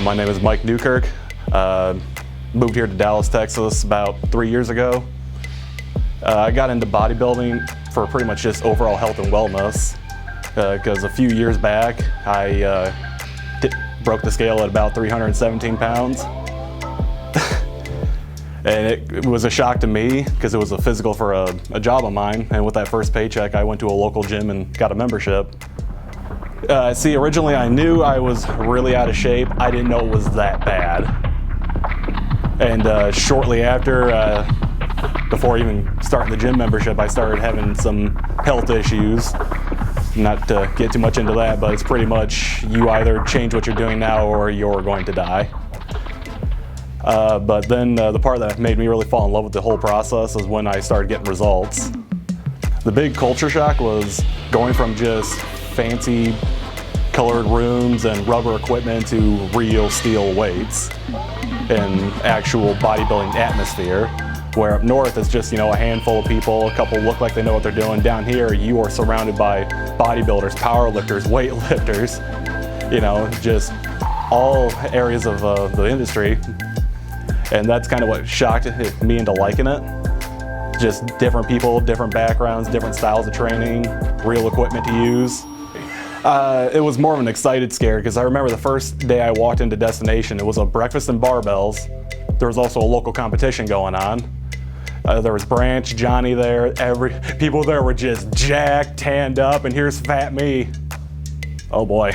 My name is Mike Newkirk. Moved here to Dallas, Texas about 3 years ago. I got into bodybuilding for pretty much just overall health and wellness because a few years back I broke the scale at about 317 pounds. And it was a shock to me because it was a physical for a job of mine, and with that first paycheck I went to a local gym and got a membership. See, originally I knew I was really out of shape. I didn't know it was that bad. And shortly after, before even starting the gym membership, I started having some health issues. Not to get too much into that, but it's pretty much you either change what you're doing now or you're going to die. But then the part that made me really fall in love with the whole process is when I started getting results. The big culture shock was going from just fancy colored rooms and rubber equipment to real steel weights and actual bodybuilding atmosphere, where up north it's just, a handful of people, a couple look like they know what they're doing. Down here you are surrounded by bodybuilders, powerlifters, weightlifters, just all areas of the industry. And that's kind of what shocked me into liking it. Just different people, different backgrounds, different styles of training, real equipment to use. It was more of an excited scare because I remember the first day I walked into Destination, it was a breakfast and barbells. There was also a local competition going on. There was Branch, Johnny there, people there were just jacked, tanned up, and here's fat me. Oh boy.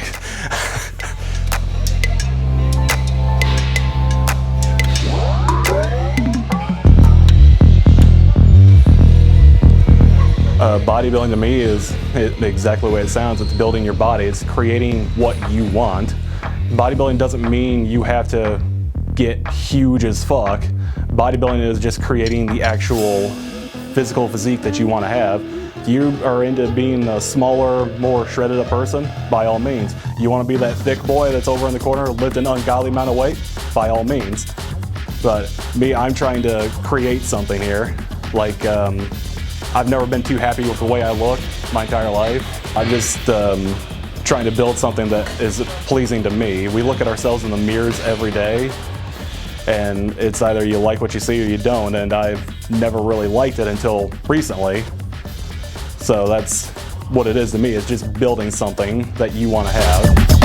Bodybuilding to me is exactly the way it sounds. It's building your body. It's creating what you want. Bodybuilding doesn't mean you have to get huge as fuck. Bodybuilding is just creating the actual physical physique that you want to have. If you are into being a smaller, more shredded up person, by all means. You want to be that thick boy that's over in the corner, lift an ungodly amount of weight, by all means. But me, I'm trying to create something here. Like, I've never been too happy with the way I look my entire life. I'm just trying to build something that is pleasing to me. We look at ourselves in the mirrors every day, and it's either you like what you see or you don't, and I've never really liked it until recently. So that's what it is to me, is just building something that you want to have.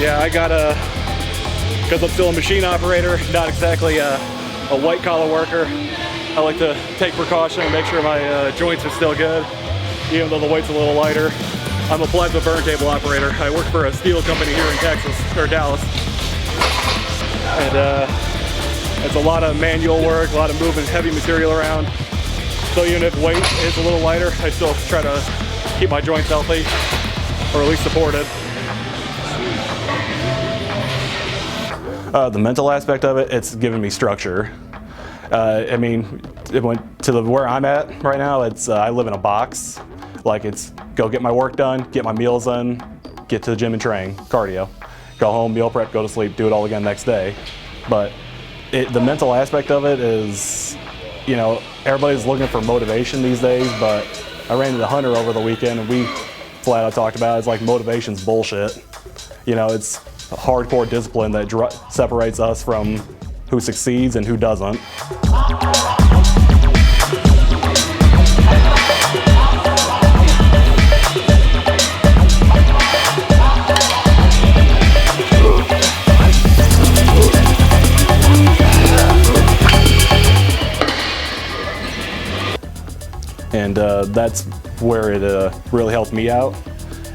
Yeah, I got because I'm still a machine operator, not exactly a white collar worker. I like to take precaution and make sure my joints are still good, even though the weight's a little lighter. I'm a plasma burn table operator. I work for a steel company here in Texas, or Dallas. And it's a lot of manual work, a lot of moving heavy material around. So even if weight is a little lighter, I still try to keep my joints healthy, or at least supported. The mental aspect of it, it's given me structure. I mean, it went to where I'm at right now. It's I live in a box. Like, it's go get my work done, get my meals in, get to the gym and train, cardio, go home, meal prep, go to sleep, do it all again next day. But the mental aspect of it is, everybody's looking for motivation these days. But I ran into Hunter over the weekend, and we flat out talked about it. It's like motivation's bullshit. It's a hardcore discipline that separates us from who succeeds and who doesn't. And that's where it really helped me out.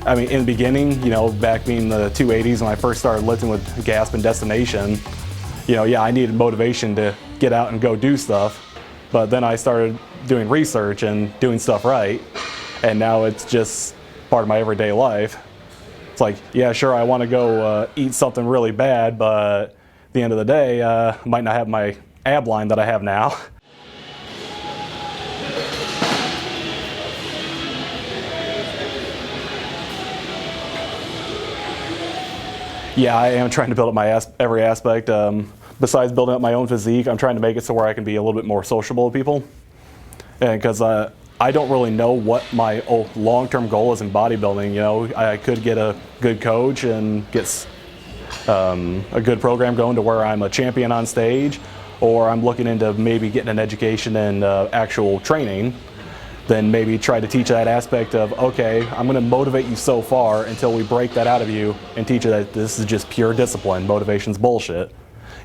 I mean, in the beginning, back being the 280s when I first started lifting with GASP and Destination, I needed motivation to get out and go do stuff. But then I started doing research and doing stuff right, and now it's just part of my everyday life. It's like, yeah, sure, I want to go eat something really bad, but at the end of the day, I might not have my ab line that I have now. Yeah, I am trying to build up my every aspect. Besides building up my own physique, I'm trying to make it so where I can be a little bit more sociable with people. And because I don't really know what my long-term goal is in bodybuilding. You know, I could get a good coach and get a good program going to where I'm a champion on stage, or I'm looking into maybe getting an education in actual training. Then maybe try to teach that aspect of, okay, I'm going to motivate you so far until we break that out of you and teach you that this is just pure discipline. Motivation's bullshit.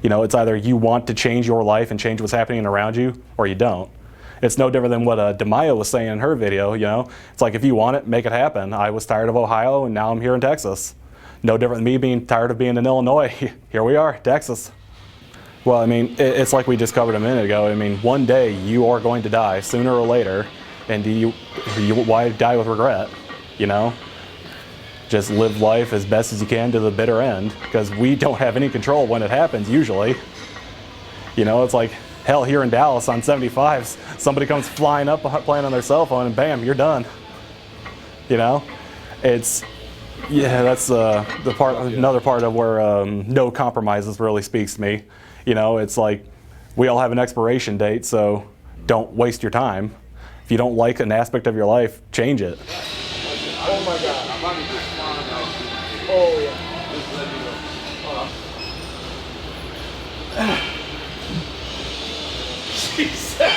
You know, it's either you want to change your life and change what's happening around you, or you don't. It's no different than what DeMaio was saying in her video, you know. It's like, if you want it, make it happen. I was tired of Ohio, and now I'm here in Texas. No different than me being tired of being in Illinois. Here we are, Texas. Well, I mean, it's like we just covered a minute ago. I mean, one day you are going to die, sooner or later. And why die with regret, you know? Just live life as best as you can to the bitter end, because we don't have any control when it happens, usually. You know, it's like, hell, here in Dallas on 75s, somebody comes flying up playing on their cell phone and bam, you're done. You know? It's, yeah, that's another part of where no compromises really speaks to me. You know, it's like, we all have an expiration date, so don't waste your time. If you don't like an aspect of your life, change it. Oh my God. Oh yeah. She said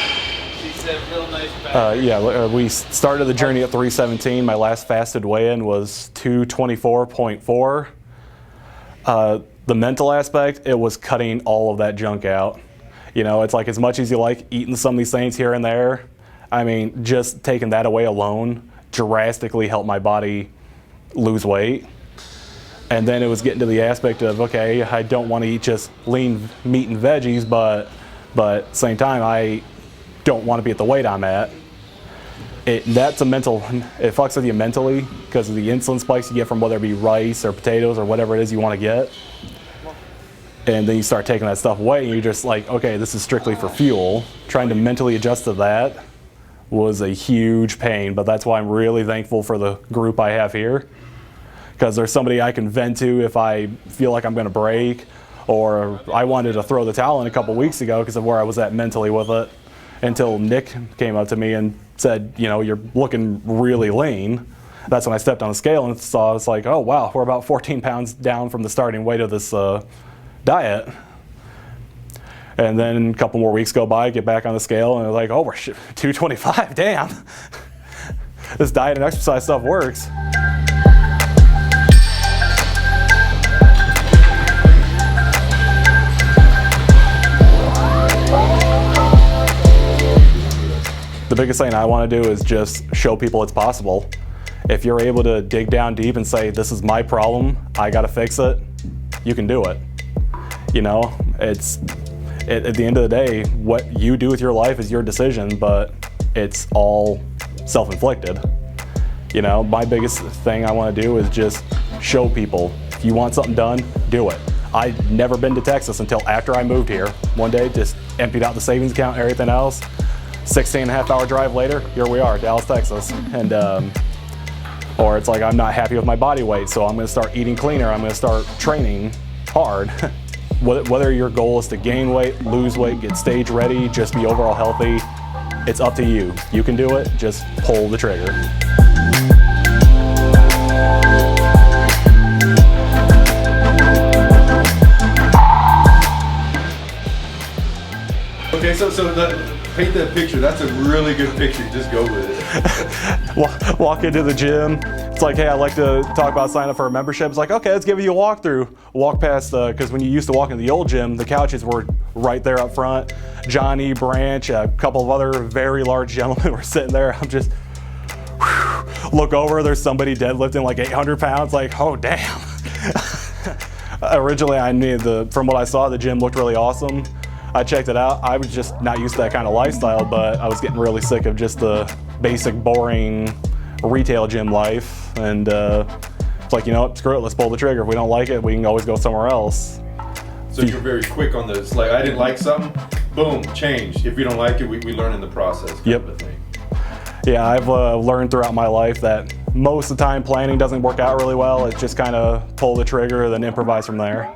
real nice back. Yeah, we started the journey at 317. My last fasted weigh-in was 224.4. The mental aspect, it was cutting all of that junk out. You know, it's like, as much as you like eating some of these things here and there, I mean, just taking that away alone drastically helped my body lose weight. And then it was getting to the aspect of, okay, I don't want to eat just lean meat and veggies, but at the same time, I don't want to be at the weight I'm at. That's a mental, it fucks with you mentally because of the insulin spikes you get from whether it be rice or potatoes or whatever it is you want to get. And then you start taking that stuff away and you're just like, okay, this is strictly for fuel. Trying to mentally adjust to that was a huge pain, but that's why I'm really thankful for the group I have here, because there's somebody I can vent to if I feel like I'm going to break, or I wanted to throw the towel in a couple weeks ago because of where I was at mentally with it, until Nick came up to me and said, you know, you're looking really lean. That's when I stepped on the scale and saw, it's like, oh wow, we're about 14 pounds down from the starting weight of this diet. And then a couple more weeks go by, get back on the scale, and they're like, oh, we're 225, damn. This diet and exercise stuff works. The biggest thing I want to do is just show people it's possible. If you're able to dig down deep and say, this is my problem, I got to fix it, you can do it. You know, it's, at the end of the day, what you do with your life is your decision, but it's all self-inflicted. You know, my biggest thing I want to do is just show people, if you want something done, do it. I'd never been to Texas until after I moved here. One day, just emptied out the savings account and everything else. 16.5-hour drive later, here we are, Dallas, Texas. And, or it's like, I'm not happy with my body weight, so I'm going to start eating cleaner. I'm going to start training hard. Whether your goal is to gain weight, lose weight, get stage ready, just be overall healthy, it's up to you. You can do it, just pull the trigger. Okay, so paint that picture. That's a really good picture. Just go with it. Walk into the gym. It's like, hey, I'd like to talk about signing up for a membership. It's like, okay, let's give you a walkthrough. Walk past, because when you used to walk into the old gym, the couches were right there up front. Johnny, Branch, a couple of other very large gentlemen were sitting there. I'm just, look over, there's somebody deadlifting like 800 pounds, like, oh, damn. Originally, I knew from what I saw, the gym looked really awesome. I checked it out. I was just not used to that kind of lifestyle, but I was getting really sick of just the basic, boring retail gym life. And it's like, you know what, screw it, let's pull the trigger. If we don't like it, we can always go somewhere else. So you're very quick on this. Like, I didn't like something, boom, change. If we don't like it, we learn in the process. Yep. Kind of thing. Yeah, I've learned throughout my life that most of the time planning doesn't work out really well. It's just kind of pull the trigger, then improvise from there.